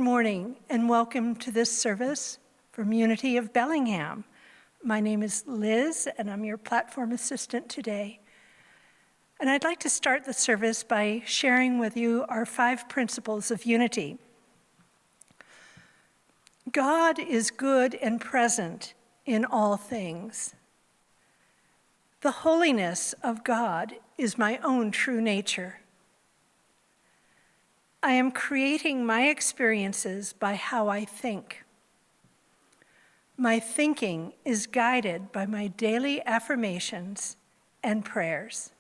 morning and welcome to this service from Unity of Bellingham. My name is Liz and I'm your platform assistant today. And I'd like to start the service by sharing with you our 5 principles of unity. God is good and present in all things. The holiness of God is my own true nature. I am creating my experiences by how I think. My thinking is guided by my daily affirmations and prayers.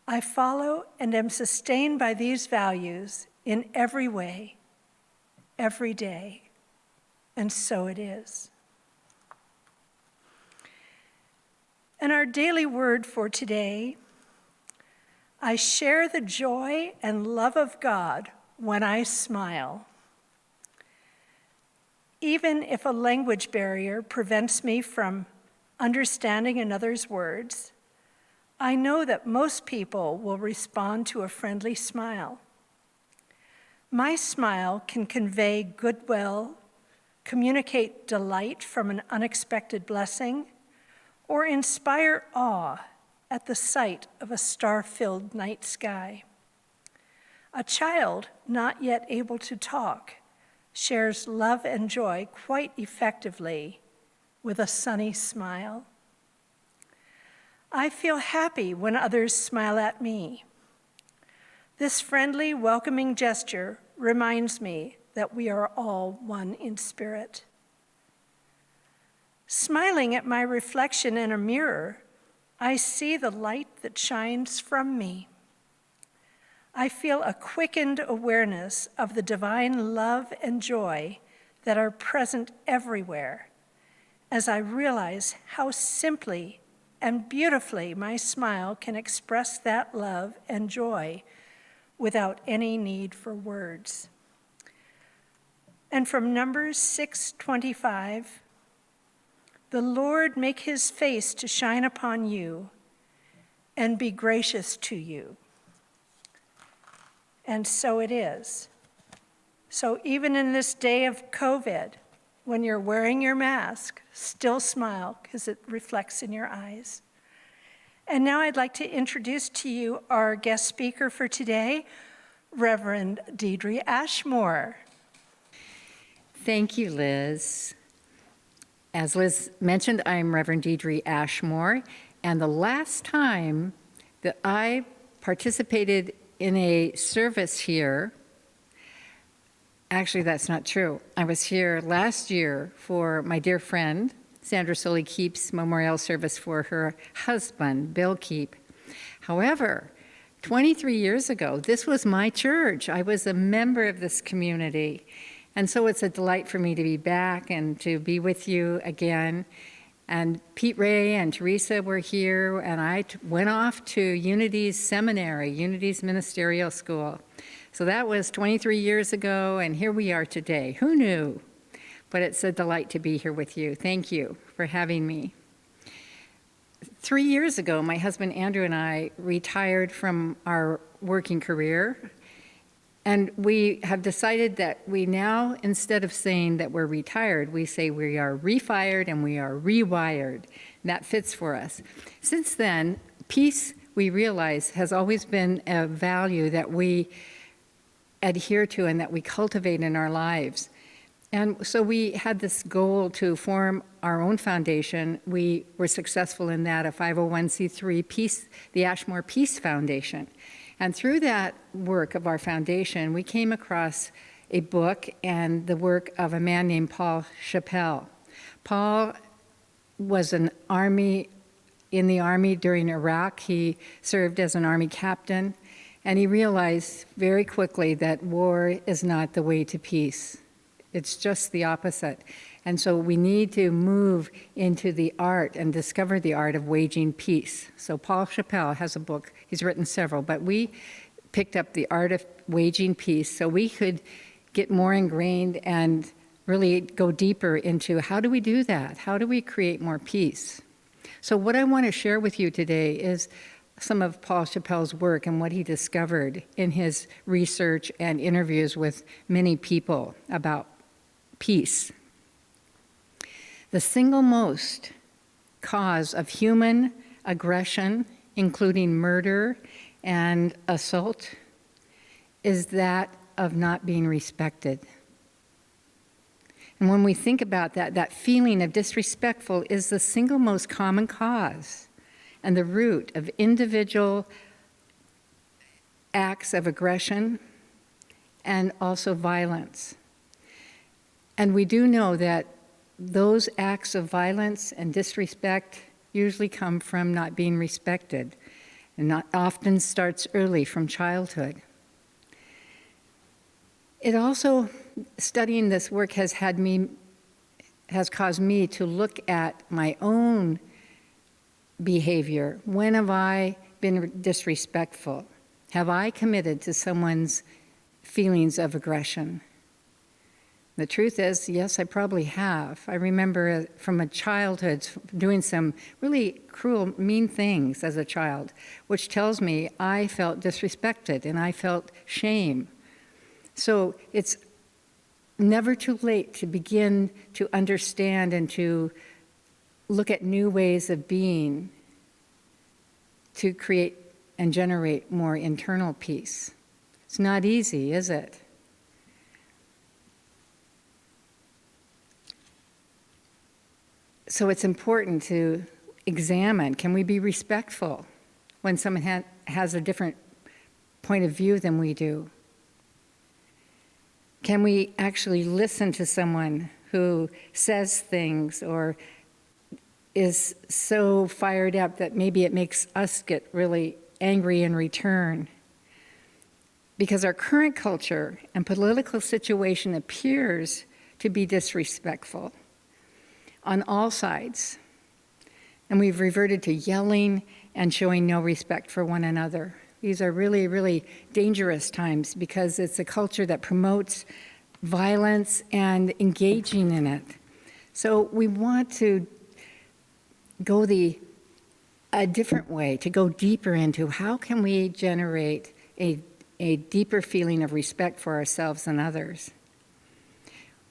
I follow and am sustained by these values in every way, every day, and so it is. And our daily word for today, I share the joy and love of God when I smile. Even if a language barrier prevents me from understanding another's words, I know that most people will respond to a friendly smile. My smile can convey goodwill, communicate delight from an unexpected blessing, or inspire awe at the sight of a star-filled night sky. A child not yet able to talk shares love and joy quite effectively with a sunny smile. I feel happy when others smile at me. This friendly, welcoming gesture reminds me that we are all one in spirit. Smiling at my reflection in a mirror, I see the light that shines from me. I feel a quickened awareness of the divine love and joy that are present everywhere as I realize how simply and beautifully my smile can express that love and joy without any need for words. And from Numbers 6:25, the Lord make his face to shine upon you and be gracious to you. And so it is. So even in this day of COVID, when you're wearing your mask, still smile because it reflects in your eyes. And now I'd like to introduce to you our guest speaker for today, Reverend Deidre Ashmore. Thank you, Liz. As Liz mentioned, I'm Reverend Deidre Ashmore, and the last time that I participated in a service here, actually that's not true. I was here last year for my dear friend, Sandra Sully Keep's memorial service for her husband, Bill Keep. However, 23 years ago, this was my church. I was a member of this community. And so it's a delight for me to be back and to be with you again. And Pete Ray and Teresa were here, and I went off to Unity's seminary, Unity's ministerial school. So that was 23 years ago, and here we are today. Who knew? But it's a delight to be here with you. Thank you for having me. 3 years ago, my husband Andrew and I retired from our working career. And we have decided that we now, instead of saying that we're retired, we say we are refired and we are rewired. And that fits for us. Since then, peace, we realize, has always been a value that we adhere to and that we cultivate in our lives. And so we had this goal to form our own foundation. We were successful in that, a 501c3 Peace, the Ashmore Peace Foundation. And through that work of our foundation, we came across a book and the work of a man named Paul Chappell. Paul was in the army during Iraq. He served as an army captain, and he realized very quickly that war is not the way to peace. It's just the opposite. And so we need to move into the art and discover the art of waging peace. So Paul Chappell has a book, he's written several, but we picked up the art of waging peace so we could get more ingrained and really go deeper into how do we do that? How do we create more peace? So what I want to share with you today is some of Paul Chappelle's work and what he discovered in his research and interviews with many people about peace. The single most cause of human aggression, including murder and assault, is that of not being respected. And when we think about that, that feeling of disrespectful is the single most common cause and the root of individual acts of aggression and also violence. And we do know that those acts of violence and disrespect usually come from not being respected, and not often starts early from childhood. It also, studying this work has caused me to look at my own behavior. When have I been disrespectful? Have I committed to someone's feelings of aggression? The truth is, yes, I probably have. I remember from a childhood doing some really cruel, mean things as a child, which tells me I felt disrespected and I felt shame. So it's never too late to begin to understand and to look at new ways of being to create and generate more internal peace. It's not easy, is it? So it's important to examine, can we be respectful when someone has a different point of view than we do? Can we actually listen to someone who says things or is so fired up that maybe it makes us get really angry in return? Because our current culture and political situation appears to be disrespectful on all sides. And we've reverted to yelling and showing no respect for one another. These are really, really dangerous times because it's a culture that promotes violence and engaging in it. So we want to go a different way, to go deeper into how can we generate a deeper feeling of respect for ourselves and others.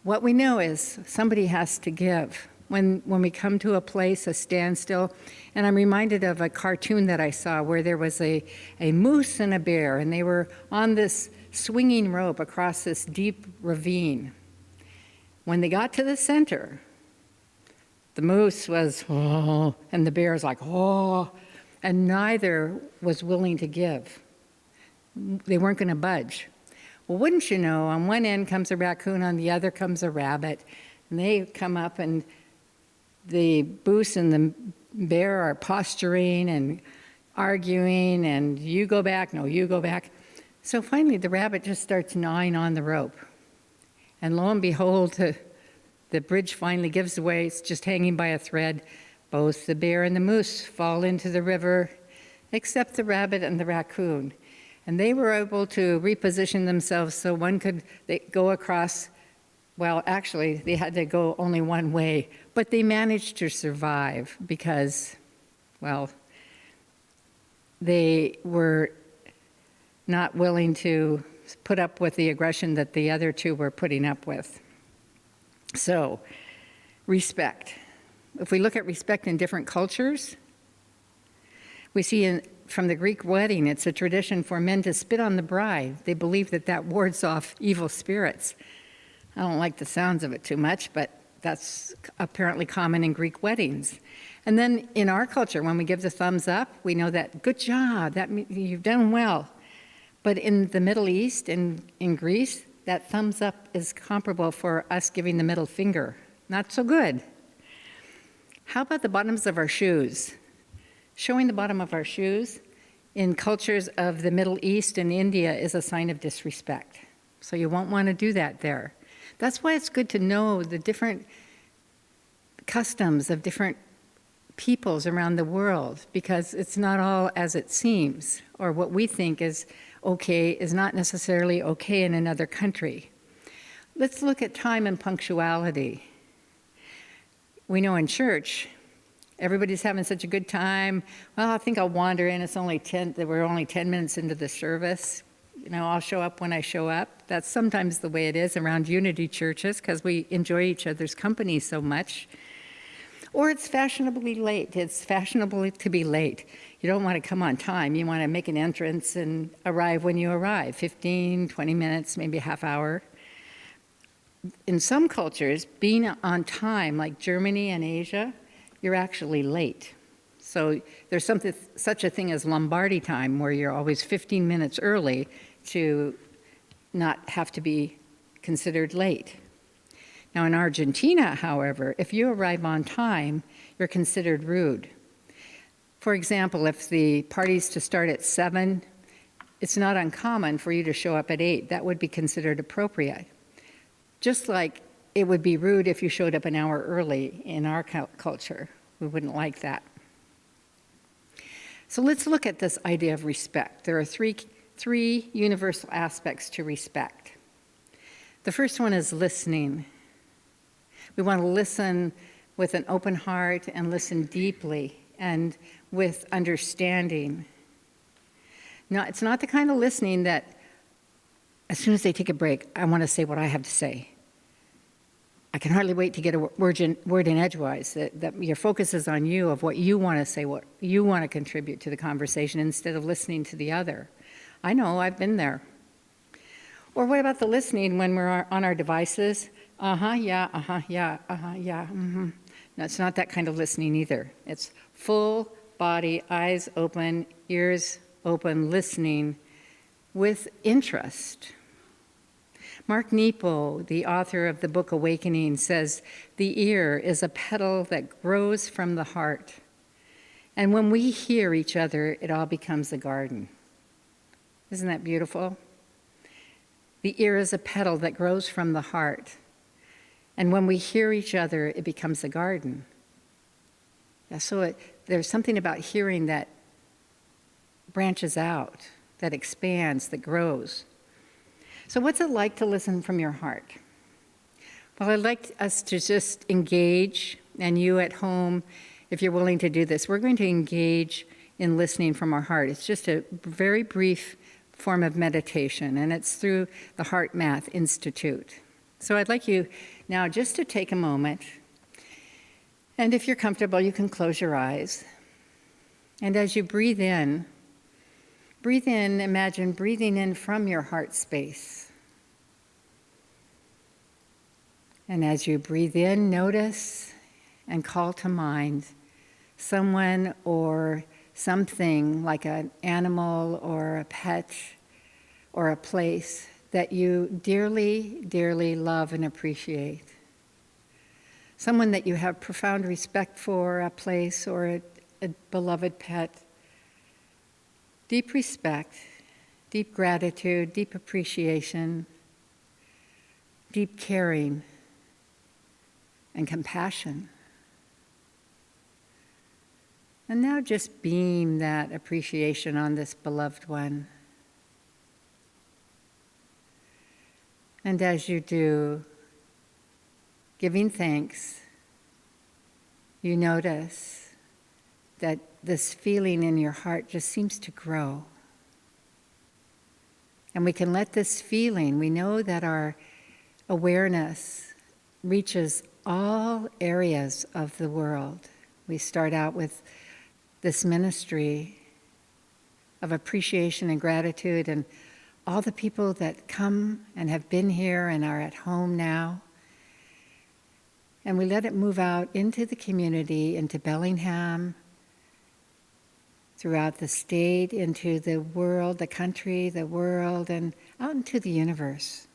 What we know is somebody has to give. When we come to a place, a standstill, and I'm reminded of a cartoon that I saw where there was a moose and a bear, and they were on this swinging rope across this deep ravine. When they got to the center, the moose was, oh, and the bear was like, oh, and neither was willing to give. They weren't going to budge. Well, wouldn't you know, on one end comes a raccoon, on the other comes a rabbit, and they come up and the moose and the bear are posturing and arguing, and you go back, no, you go back. So finally, the rabbit just starts gnawing on the rope. And lo and behold, the bridge finally gives way. It's just hanging by a thread. Both the bear and the moose fall into the river, except the rabbit and the raccoon. And they were able to reposition themselves so they go across. Well, actually, they had to go only one way, but they managed to survive because, well, they were not willing to put up with the aggression that the other two were putting up with. So, respect. If we look at respect in different cultures, we see from the Greek wedding, it's a tradition for men to spit on the bride. They believe that wards off evil spirits. I don't like the sounds of it too much, but that's apparently common in Greek weddings. And then in our culture, when we give the thumbs up, we know that, good job, that you've done well. But in the Middle East, in Greece, that thumbs up is comparable for us giving the middle finger. Not so good. How about the bottoms of our shoes? Showing the bottom of our shoes in cultures of the Middle East and India is a sign of disrespect. So you won't want to do that there. That's why it's good to know the different customs of different peoples around the world, because it's not all as it seems, or what we think is okay is not necessarily okay in another country. Let's look at time and punctuality. We know in church, everybody's having such a good time. Well, I think I'll wander in. We're only 10 minutes into the service. I'll show up when I show up. That's sometimes the way it is around Unity churches because we enjoy each other's company so much. Or it's fashionably late. It's fashionable to be late. You don't want to come on time. You want to make an entrance and arrive when you arrive, 15, 20 minutes, maybe a half hour. In some cultures, being on time, like Germany and Asia, you're actually late. So there's such a thing as Lombardy time, where you're always 15 minutes early to not have to be considered late. Now in Argentina, however, if you arrive on time, you're considered rude. For example, if the party's to start at 7, it's not uncommon for you to show up at 8. That would be considered appropriate. Just like it would be rude if you showed up an hour early in our culture. We wouldn't like that. So let's look at this idea of respect. There are three universal aspects to respect. The first one is listening. We want to listen with an open heart and listen deeply and with understanding. Now, it's not the kind of listening that as soon as they take a break, I want to say what I have to say. I can hardly wait to get a word in edgewise, that your focus is on you, of what you want to say, what you want to contribute to the conversation instead of listening to the other. I know, I've been there. Or what about the listening when we're on our devices? Yeah, mm-hmm. No, it's not that kind of listening either. It's full body, eyes open, ears open, listening with interest. Mark Nepo, the author of the book Awakening, says, "The ear is a petal that grows from the heart. And when we hear each other, it all becomes a garden." Isn't that beautiful? The ear is a petal that grows from the heart. And when we hear each other, it becomes a garden. Yeah, so there's something about hearing that branches out, that expands, that grows. So what's it like to listen from your heart? Well, I'd like us to just engage, and you at home, if you're willing to do this, we're going to engage in listening from our heart. It's just a very brief form of meditation, and it's through the Heart Math Institute. So I'd like you now just to take a moment, and if you're comfortable, you can close your eyes. And as you breathe in, imagine breathing in from your heart space. And as you breathe in, notice and call to mind someone or something like an animal or a pet or a place that you dearly, dearly love and appreciate. Someone that you have profound respect for, a place or a beloved pet. Deep respect, deep gratitude, deep appreciation, deep caring, and compassion. And now just beam that appreciation on this beloved one. And as you do, giving thanks, you notice that this feeling in your heart just seems to grow. And we can let this feeling, we know that our awareness reaches all areas of the world. We start out with this ministry of appreciation and gratitude and all the people that come and have been here and are at home now. And we let it move out into the community, into Bellingham, throughout the state, into the world, the country, the world, and out into the universe.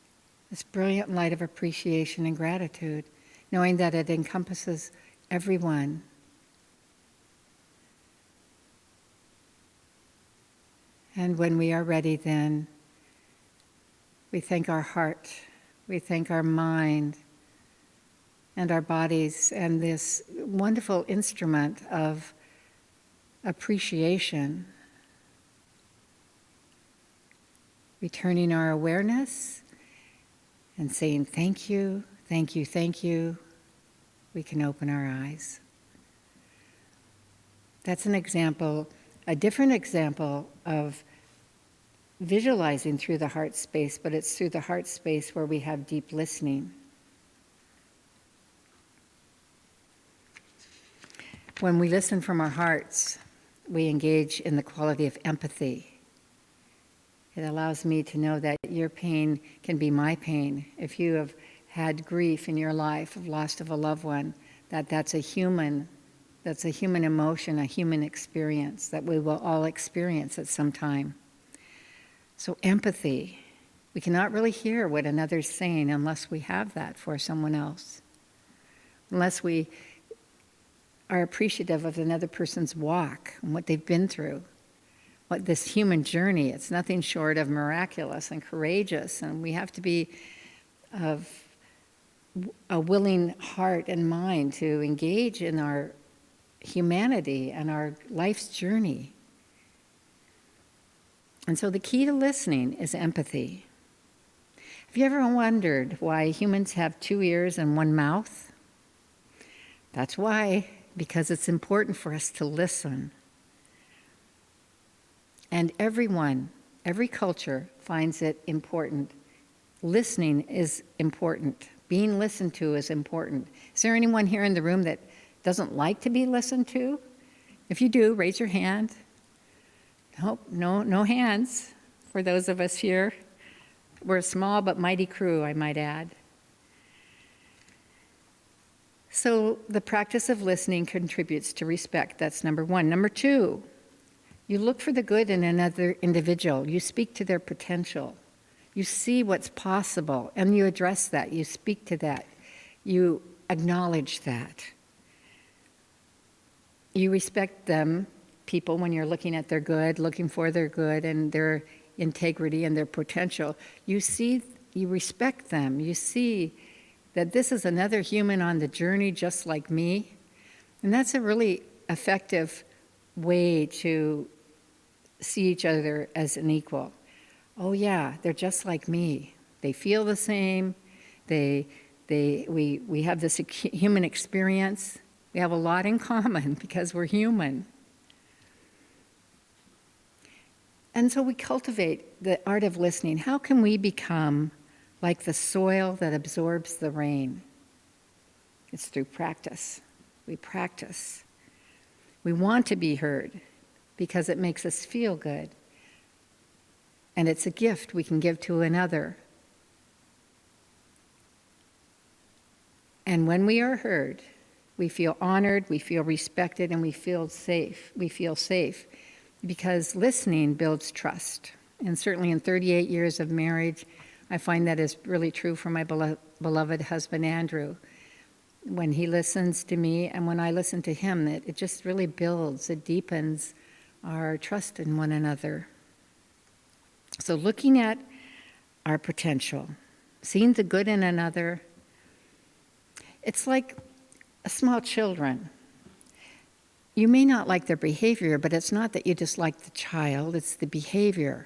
This brilliant light of appreciation and gratitude, knowing that it encompasses everyone. And when we are ready, then, we thank our heart, we thank our mind, and our bodies, and this wonderful instrument of appreciation. Returning our awareness and saying thank you, thank you, thank you, we can open our eyes. That's an example, a different example of visualizing through the heart space, but it's through the heart space where we have deep listening. When we listen from our hearts, we engage in the quality of empathy. It allows me to know that your pain can be my pain. If you have had grief in your life of loss of a loved one, that's a human emotion, a human experience that we will all experience at some time. So empathy, we cannot really hear what another's saying unless we have that for someone else. Unless we are appreciative of another person's walk and what they've been through. What this human journey, it's nothing short of miraculous and courageous, and we have to be of a willing heart and mind to engage in our humanity and our life's journey. And so the key to listening is empathy. Have you ever wondered why humans have 2 ears and 1 mouth? That's why, because it's important for us to listen. And everyone, every culture finds it important. Listening is important. Being listened to is important. Is there anyone here in the room that doesn't like to be listened to? If you do, raise your hand. Nope, no hands for those of us here. We're a small but mighty crew, I might add. So the practice of listening contributes to respect. That's number 1. Number 2, you look for the good in another individual. You speak to their potential. You see what's possible, and you address that. You speak to that. You acknowledge that. You respect them, people, when you're looking at their good, looking for their good and their integrity and their potential. You respect them. You see that this is another human on the journey just like me. And that's a really effective way to see each other as an equal. Oh yeah, they're just like me. They feel the same. We have this human experience. We have a lot in common because we're human. And so we cultivate the art of listening. How can we become like the soil that absorbs the rain? It's through practice. We practice. We want to be heard because it makes us feel good. And it's a gift we can give to another. And when we are heard, we feel honored, we feel respected, and we feel safe. We feel safe because listening builds trust. And certainly in 38 years of marriage, I find that is really true for my beloved husband, Andrew. When he listens to me and when I listen to him, it just really builds, it deepens our trust in one another. So looking at our potential, seeing the good in another, it's like small children. You may not like their behavior, but it's not that you dislike the child, it's the behavior.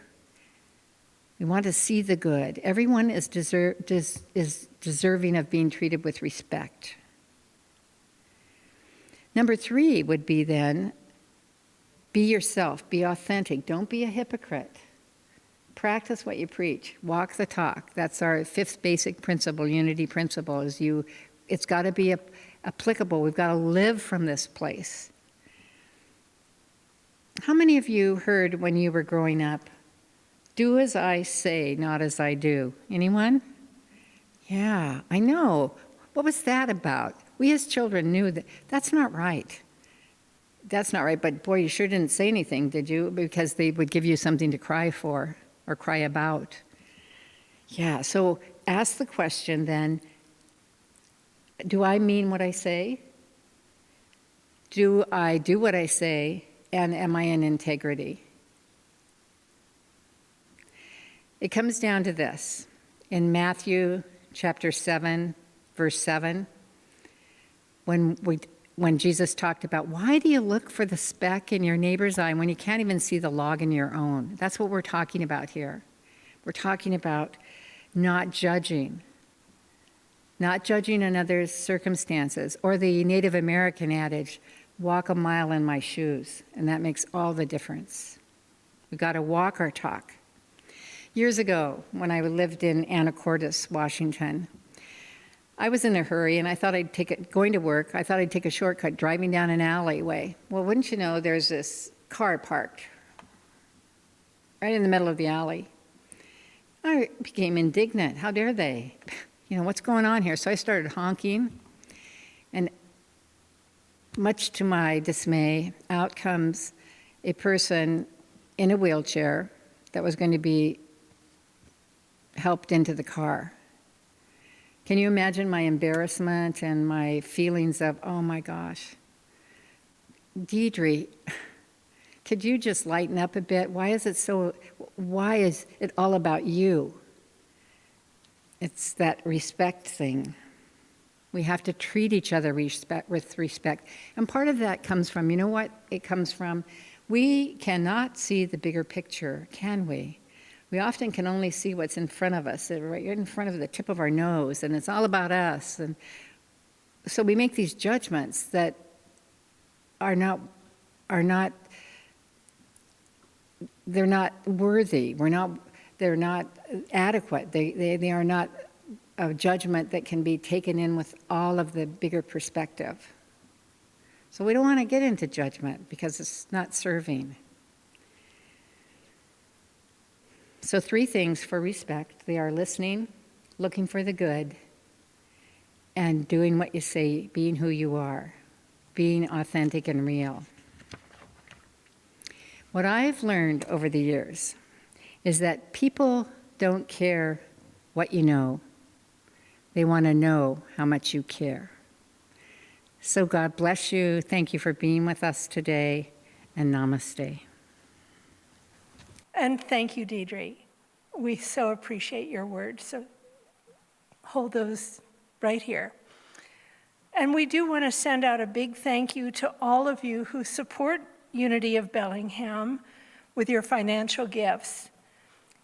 We want to see the good. Everyone is deserving of being treated with respect. Number 3 would be then, be yourself, be authentic, don't be a hypocrite. Practice what you preach, walk the talk. That's our 5th basic principle, unity principle, it's got to be applicable. We've got to live from this place. How many of you heard when you were growing up, do as I say, not as I do? Anyone? Yeah, I know. What was that about? We as children knew that that's not right. That's not right, but boy, you sure didn't say anything, did you? Because they would give you something to cry for or cry about. Yeah, so ask the question then, do I mean what I say? Do I do what I say, and am I in integrity? It comes down to this. In Matthew chapter 7, verse 7, when Jesus talked about, why do you look for the speck in your neighbor's eye when you can't even see the log in your own? That's what we're talking about here. We're talking about not judging another's circumstances, or the Native American adage, walk a mile in my shoes, and that makes all the difference. We got to walk our talk. Years ago, when I lived in Anacortes, Washington, I was in a hurry, and I thought going to work, I thought I'd take a shortcut driving down an alleyway. Well, wouldn't you know, there's this car parked right in the middle of the alley. I became indignant. How dare they? You know, what's going on here? So I started honking, and much to my dismay, out comes a person in a wheelchair that was going to be helped into the car. Can you imagine my embarrassment and my feelings of, oh my gosh, Deidre, could you just lighten up a bit? Why is it all about you? It's that respect thing. We have to treat each other with respect. And part of that comes from, you know what it comes from? We cannot see the bigger picture, can we? We often can only see what's in front of us, right in front of the tip of our nose, and it's all about us. And so we make these judgments that are not they're not worthy. They're not adequate. They are not a judgment that can be taken in with all of the bigger perspective. So we don't want to get into judgment because it's not serving. So 3 things for respect. They are listening, looking for the good, and doing what you say, being who you are, being authentic and real. What I've learned over the years is that people don't care what you know. They want to know how much you care. So God bless you. Thank you for being with us today, and namaste. And thank you, Deidre. We so appreciate your words. So hold those right here. And we do want to send out a big thank you to all of you who support Unity of Bellingham with your financial gifts.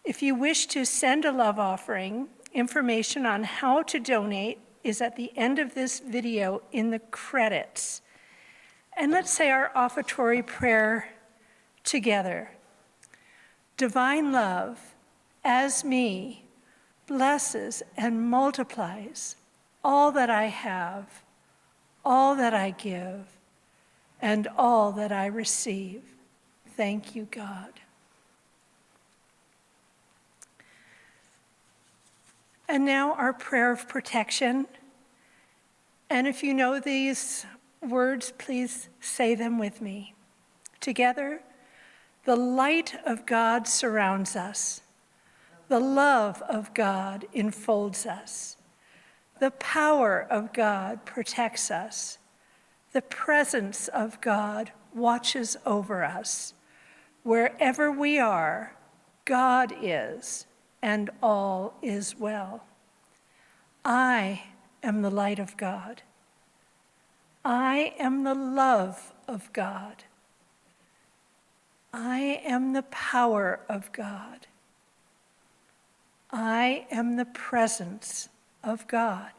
If you wish to send a love offering, information on how to donate is at the end of this video in the credits. And let's say our offertory prayer together. Divine love, as me, blesses and multiplies all that I have, all that I give, and all that I receive. Thank you, God. And now our prayer of protection. And if you know these words, please say them with me. Together, the light of God surrounds us. The love of God enfolds us. The power of God protects us. The presence of God watches over us. Wherever we are, God is, and all is well. I am the light of God. I am the love of God. I am the power of God. I am the presence of God.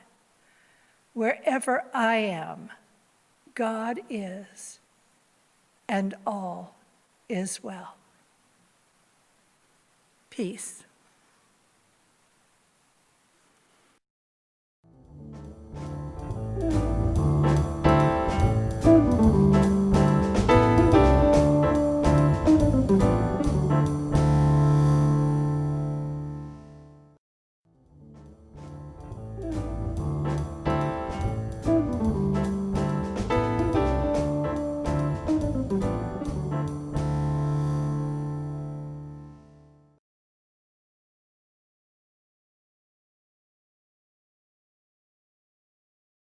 Wherever I am, God is, and all is well. Peace.